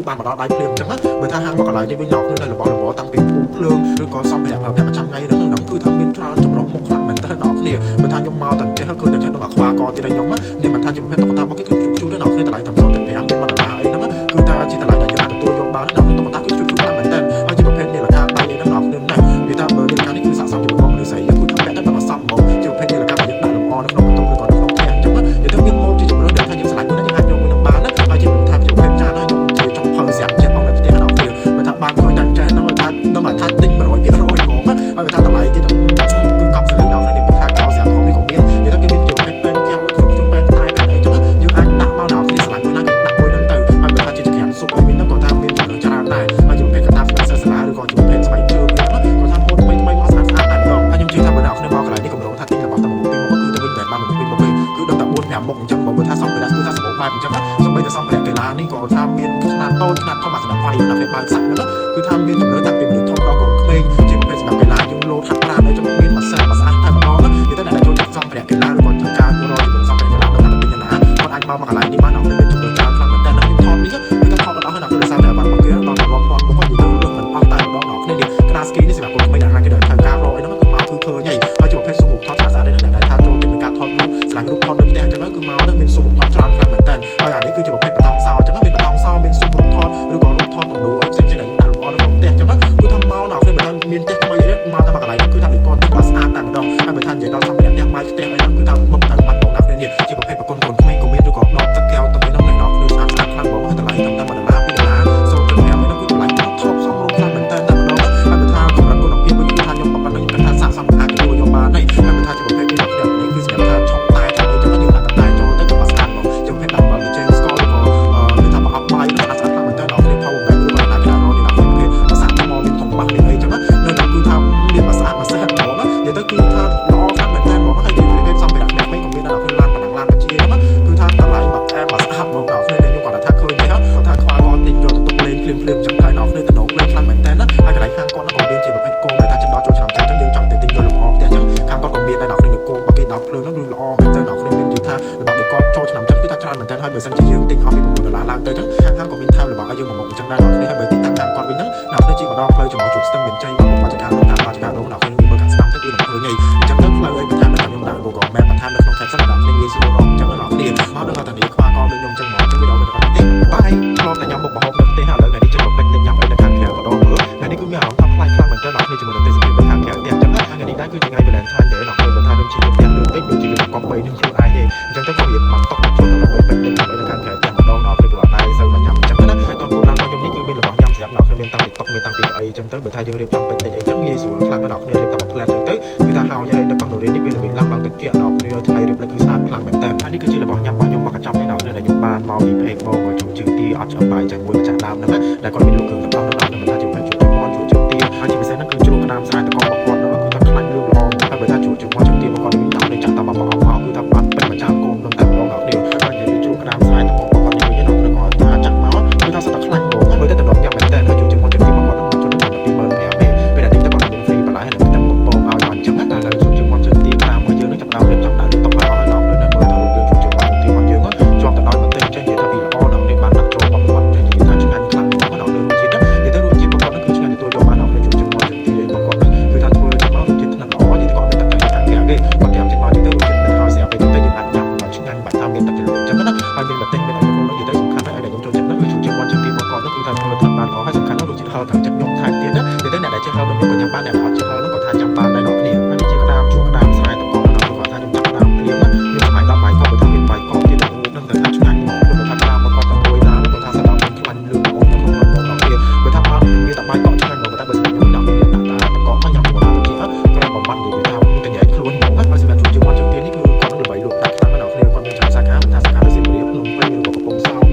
បានមកដល់ដៃភ្លាមអញ្ចឹងបើថាហាងមកកន្លែងនេះវិញឡោកនៅរបស់តាំងពីពូភ្លើងឬក៏សម្ភារៈប្រចាំថ្ងៃហ្នឹងគឺថាមានច្រើនចម្រុះមកខ្លាំងមែនតើដល់គ្នាបើថាខ្ញុំមកតែចេះគឺតែចេះដល់អាខ្វាកទៀតខ្ញុំនេះមិនថាជាប្រភេទតុក្កតាមកគេគឺជួលដល់គ្នាតម្លៃតាមចូលទៅ5មានមកដល់អីហ្នឹងគឺថាជាតម្លៃដែលយើងអាចទទួលយកបានដល់តុក្កតាគឺជួលខ្លាំងមែនតើហើយជាប្រភេទនេះរាកាដៃហ្នឹងដល់គ្នាណាវាថាបើនេះកាលនេះគឺស័ក្តិសមជាមួយមនុស្សស្រីគឺថាពាក់តែដល់សមមកជាប្រភេទនេះរាកាដែលយើងដាក់លម្អនៅក្នុងបន្ទប់ឬក៏ក្នុងផ្ទះអញ្ចឹងវាទៅមានម៉ូដជាជំរឿនដែលថាយើងឆ្លាញ់មួយហ្នឹងយើងអាចយកមួយនឹងបានណាហើយជាថាជាប្រភេទចានហើយជាចុងភៅស្រាប់ចិត្តមកនៅផ្ទះដល់គ្នាបើថាបានឃើញតែចេះហ្នឹងថាទិញ100%ហ្មងហើយបើថាតម្លៃទៀតគឺកប់សលេងដល់នេះថាកោស្រាប់ของនេះក៏មានវាថាគេមានជាប្រភេទពេនយ៉ាងមួយគ្រប់ពេនតែអីចឹងយើងអាចដាក់មកដល់គ្នាឆ្លាញ់មួយណាគេដាក់មួយហ្នឹងទៅហើយបើថាជាចក្រានស៊ុបឲ្យមានហ្នឹងក៏ថាមានចំណុចច្រើនដែរហើយជាប្រភេទកតាសាសនាឬក៏ជាប្រភេទស្បែកជើងហ្នឹងក៏ថាម៉ូដថ្មីមកស្អាតតែម្ដងហើយខ្ញុំជឿថាបើដល់គ្នាមកកន្លែងនេះកម្រងថាទិញរបស់តែមួយពីមកគឺទៅវិញតែបានមួយពីមកវិញគឺដល់តែ4 5មុខអញ្ចឹងបើថាសម្ភារៈគឺថាសម្បូរបែបអញ្ចឹងសូម្បីតែសម្ភារៈកីឡានេះក៏ថាមានខ្នាតតូចខ្នាតធំអាសម្រាប់វាយដល់ពេលបើកសាច់ហ្នឹងគឺថាមានចំណុចតាំងពីមនុស្សធំដល់កូនក្មេងជាប្រភេទសម្រាប់កីឡាយើងលោតហាត់ប្រាណហើយចំណុចមានម៉ាស្សាតែម្ដងនិយាយទៅអ្នកចូលចិត្តសម្ភារៈកីឡាឬក៏ធ្វើការរកជំនួយសម្ភារៈកីឡាដល់តែពីណាគាត់អាចមកកន្លែងនេះបានដល់មានចំណុចច្រើនខ្លាំងមែនតើនៅថតនេះគឺថាថតដល់ហើយដល់ដោយសារតែបាត់មកគេដល់រាប់ពាន់មុខហើយយើងលើកមិនអស់តែម្ដងដល់គ្នានេះក្រាស្គីនេះសម្រាប់កូនក្មេងដែលគេដល់ធ្វើការរកអីហ្នឹងគឺមកគឺឃើញហើយជាប្រភេទសុំរូបថតស្អាតៗនេះដែលថាចូលចិត្តការថតរូបស្លាញ់រូបថតនៅផ្ទះអញ្ចឹងគឺមកនឹងមានសុំរូបថតច្រើនខ្លាំងមែនតើហើយអានេះគឺជាប្រភេទបតងសោអញ្ចឹងមានបតងសោមានសុំរូបថតឬក៏រូបថតទំនួលផ្សេងៗដែលដាក់លម្អនៅក្នុងផ្ទះអញ្ចឹងគឺថាមកដល់គ្នាបើថាមានផ្ទះថ្មីអីមកតែមកកន្លែងគឺថាវាគាត់ទឹកស្អាតតែម្ដងហើយបើថានិយាយដល់សម្ភារៈផ្ទះបាយផ្ទះអីហ្នឹងគឺថាមកតែបាត់បងដល់គ្នានេះជាប្រភេទប្រគុណកូនក្មេងក៏មានឬក៏ដបទឹកកែវទឹកអីហ្នឹងដល់គ្នាស្អាតខ្លាំងបងហើយតម្លៃតាមតែ1ដុល្លារ2ដុល្លារសូមទៅ5ហ្នឹងគឺតម្លៃថប់សមរម្យខ្លាំងមែនតើតែម្ដងហើយបើថាកម្រិតគុណភាពគឺថាខ្ញុំប៉ុណ្ណឹងគាត់ថាស័ក្តិសមអាចទទួលយកបានហើយហើយបើថាជាប្រភេទនេះគឺសម្រាប់ថាឆុងតែថាអីចឹងយើងដាក់តែចូលទៅក៏ស្អាតបងជាប្រភេទដាក់បើជើងស្កលឬក៏គឺថាប្រអប់បាយស្អាតខ្លាំងមែនតើដល់គ្នា power bank ឬក៏ដាក់កីឡារនេះដល់គ្នាភាសាថ្មមានធំបាស់មានអីចឹងនៅនោះគឺថាមានភាសាហ្មងនិយាយទៅគឺថាល្អខ្លាំងមែនតើបងហើយជាប្រភេទសម្ភារៈផ្នែកវិញក៏មានដល់គ្នាឡានប៉ណ្ណឹងឡានបជាហ្នឹងគឺថាតម្លៃបាក់អែមស្អាតមកដល់គ្នាខ្ញុំគាត់ថាឃើញទេគាត់ថាខ្វល់គាត់ទិញយកទៅទុកលេងភ្លាមចឹងហើយដល់គ្នាតំណងលេងខ្លាំងមែនតើណាហើយកន្លែងខាងគាត់ហ្នឹងក៏មានជាប្រភេទគោដែលថាចិត្តដល់ចូលឆ្នាំចឹងយើងចង់ទៅទិញយកលម្អផ្ទះចឹងខាងគាត់ក៏មានដែរដល់គ្នាគោបើគេដល់ភ្លើងហ្នឹងគឺល្អមែនតើដល់គ្នាមាននិយាយថារបស់ដែលគាត់ចូលឆ្នាំចឹងគឺថាច្រើនមែនតើហើយបើសិនជាយើងទិញអស់ពី$6ឡើងទៅចឹងខាងក៏មានថែមរបស់ឲ្យយើងមកអញ្ចឹងដែរដល់គ្នាហើយបើទីតាំងខាងគាត់វិញហ្នឹងដល់គ្នាជីកម្ដងផ្លូវចំជួបស្ទឹងមានជ័យមកបាច់ការតាមបាច់ការដល់គ្នាមើលខាងស្ដាំទៅគឺនឹងឃើញហីអញ្ចឹងទៅផ្លូវអីបន្ថែមនៅខ្ញុំដាក់ Google Map បន្ថែមនៅក្នុង caption ដល់គ្នាងាយស្រួលរកអញ្ចឹងដល់គ្នាមកដល់តានេះខ្វះកដូចខ្ញុំអញ្ចឹងមកចឹងវាដល់ទៅទេបាយឆ្លងតែញ៉ាំមុខម្ហូបនៅផ្ទះឥឡូវថ្ងៃនេះជិះមកពេញញ៉ាំអីនៅខាងក្រៅម្ដងមើលថ្ងៃនេះគឺមានអារម្មណ៍ថាប្លែកខ្លាំងមែនតើដល់គ្នាជាមួយនឹងទេសភាពនៅខាងក្រៅផ្ទះអញ្ចឹងថ្ងៃនេះដែរគឺជាថ្ងៃ Valentine ដែរដល់គ្នាបើថាខ្ញុំជិះផ្ទះលឿនពេកដូចជាខ្ញុំកប់3នឹងខ្លួនឯងទេអញ្ចឹងទៅក៏រៀបមកតុកជួលទៅពេញញ៉ាំអីនៅខាងក្រៅផ្ទះម្ដងដល់គ្នាក៏ដែរសូវមកញ៉ាំអញ្ចឹងណាហើយតោះគោលដៅរបស់ខ្ញុំនេះគឺមានរបស់ញ៉ាំសម្រាប់ដល់គ្នាមានតាំងពីតុកមានតាំងពីអីអញ្ចឹងទៅបើថាយើងរៀបចំពេញអីអញ្ចឹងងាយស្រួលខ្លាំងដល់គ្នារៀបតាមផ្លែអញ្ចឹងទៅគឺថាហើយនៅក្នុងនោះនេះវាមានឡើងទឹកជាដល់គ្នាថ្ងៃរៀបលេខគឺស្អាតខ្លាំងមែនតើហើយនេះគឺជារបស់ញ៉ាំរបស់ខ្ញុំមកកញ្ចប់នេះដល់គ្នាដែលខ្ញុំបានមកពីពេកមកជុំជើងទាអត់ឆ្អឹងបាយចាក់មួយម្ចាស់ដើមហ្នឹងដែលគាត់មានលោកគ្រឿងទាំងអស់នៅដល់មិនថាជាពេកជុំជើងមាន់ជុំជើងទាហើយជាពិសេសហ្នឹងគឺជ្រូកក្តាមស្រែតករបស់គាត់ហ្នឹងគឺថាខ្លាញ់រឿងល្អហើយបើថាជុំជើងមាន់ជើងទាមកគាត់មានតាមចាក់តាមរបស់អស់គឺថាបាត់ពេញម្ចាស់គោមនឹងតែម្ដងដល់គ្នាហើយនិយាយជ្រូកក្តាមស្រែតករបស់គាត់នេះវិញហ្នឹងគាត់ថាចាក់មកគឺថាសិតតែខ្លាញ់ហ្មងមើលទៅតំណញ៉ាំមែនតើហើយជុំជើងមាន់ជើងទាមកគាត់ហ្នឹងជុំទៅ25000ទេពេលដែលទិញទៅគាត់មាន free បន្លែហើយនឹងកំប៉ុងឲ្យអញ្ចឹងណាដល់ជុំជើងមាន់ជើងទាតាមមួយយើងនឹងចាប់ដើមរៀបចំដាក់តុកឲ្យដល់នៅមើលទៅរឿងជុំជើងមាន់ជើងទាមកយើងជាប់ទៅដល់បន្ទិញចេះនិយាយថាវាល្អដល់នេះបានដាក់ចូលបំផុតចេះនិយាយថាឆ្ងាញ់ខ្លាំងមកដល់រឿងរសជាតិនិយាយទៅរសជាតិរបស់គាត់គឺឆ្ងាញ់ទទួលយកបានដល់ជុំជើងមាន់ជើងទារបស់គាត់គឺថាធ្វើទៅមករសជាតិថ្នាក់ល្អនិយាយទៅគាត់មានទឹកខាងក្រៅគេគាត់ត្រៀមចេញមកទៅរសជាតិមិនហើយស្រាប់ទៅយើងអាចញ៉ាំដល់ឆ្ងាញ់បាត់តាមមានទឹកជ្រលក់អញ្ចឹងណាហើយមានបន្ទិញមានអីគ្រប់និយាយទៅសំខាន់ហើយដែលខ្ញុំចូលចិត្តនោះគឺជុំជើងមាន់ជើងទារបស់គាត់នោះគឺថាធ្វើថ្នាក់បានល្អហើយសំខាន់នោះរសជាតិហឹរតាមចិត្តខ្ញុំថែមទៀតណានិយាយទៅអ្នកដែលចេះហឹរដូចខ្ញុំក៏ញ៉ាំបានអ្នកដែលអត់ចេះហឹរនោះក៏ថាញ៉ាំបានដែរដល់គ្នាហើយនេះជាក្តាមជួក្តាមស្រែតកដល់គាត់ថាខ្ញុំចាប់តាមព្រាមខ្ញុំសម័យដល់បាយកបបើថាមានបាយកបទៀតនឹងតែថាឆ្ងាញ់មកដូចថាក្តាមមកគាត់ទៅមួយណាគាត់ថាស្ដាប់ខ្លាញ់លឿនអូនក្នុងដល់គ្នាបើថាបានវាតែបាយកបឆ្ងាញ់មកតែបើសិនខ្ញុំដាក់វាដាក់តែកបមកញ៉ាំជាមួយទៅជាក្រែបំបត្តិនិយាយថាកញ្ញាខ្លួនហ្មងហើយសម្រាប់ជួបជើងទៀតនេះគឺគាត់នឹងល្បីលក់តែខ្លាំងដល់គ្នាគាត់មានច្រើនសាខាមិនថាសាខានៅសៀមរាបភ្នំពេញឬក៏កំពង់សោម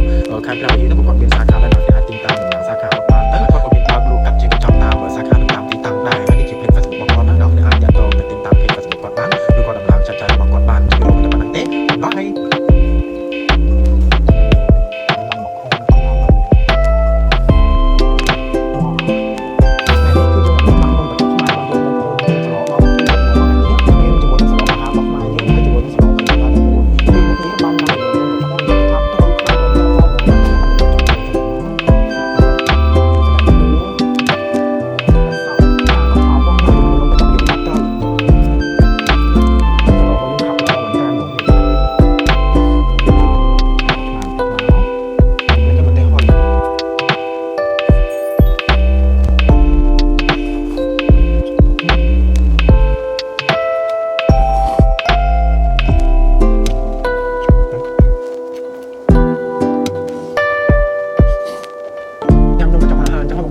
ខេត្តព្រះវិហារនោះគាត់មានសាខាដែរដល់គេអាចទិញតាមសាខាបានទៅគាត់ក៏មានបើកលក់កាត់ជាកញ្ចប់តាមសាខានៅតាមទីតាំង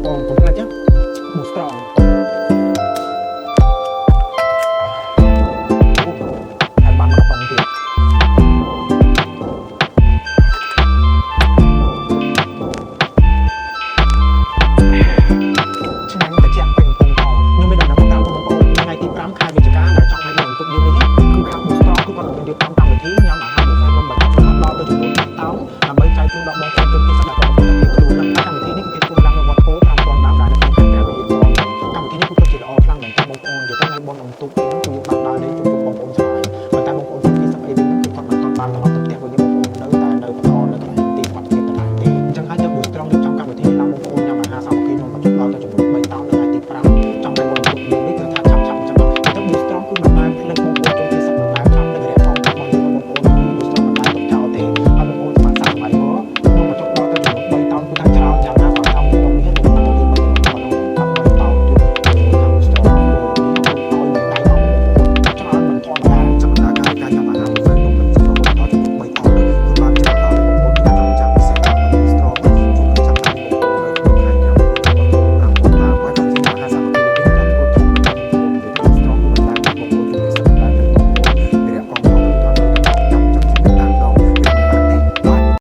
បងកុំខ្លាចណា Boost strong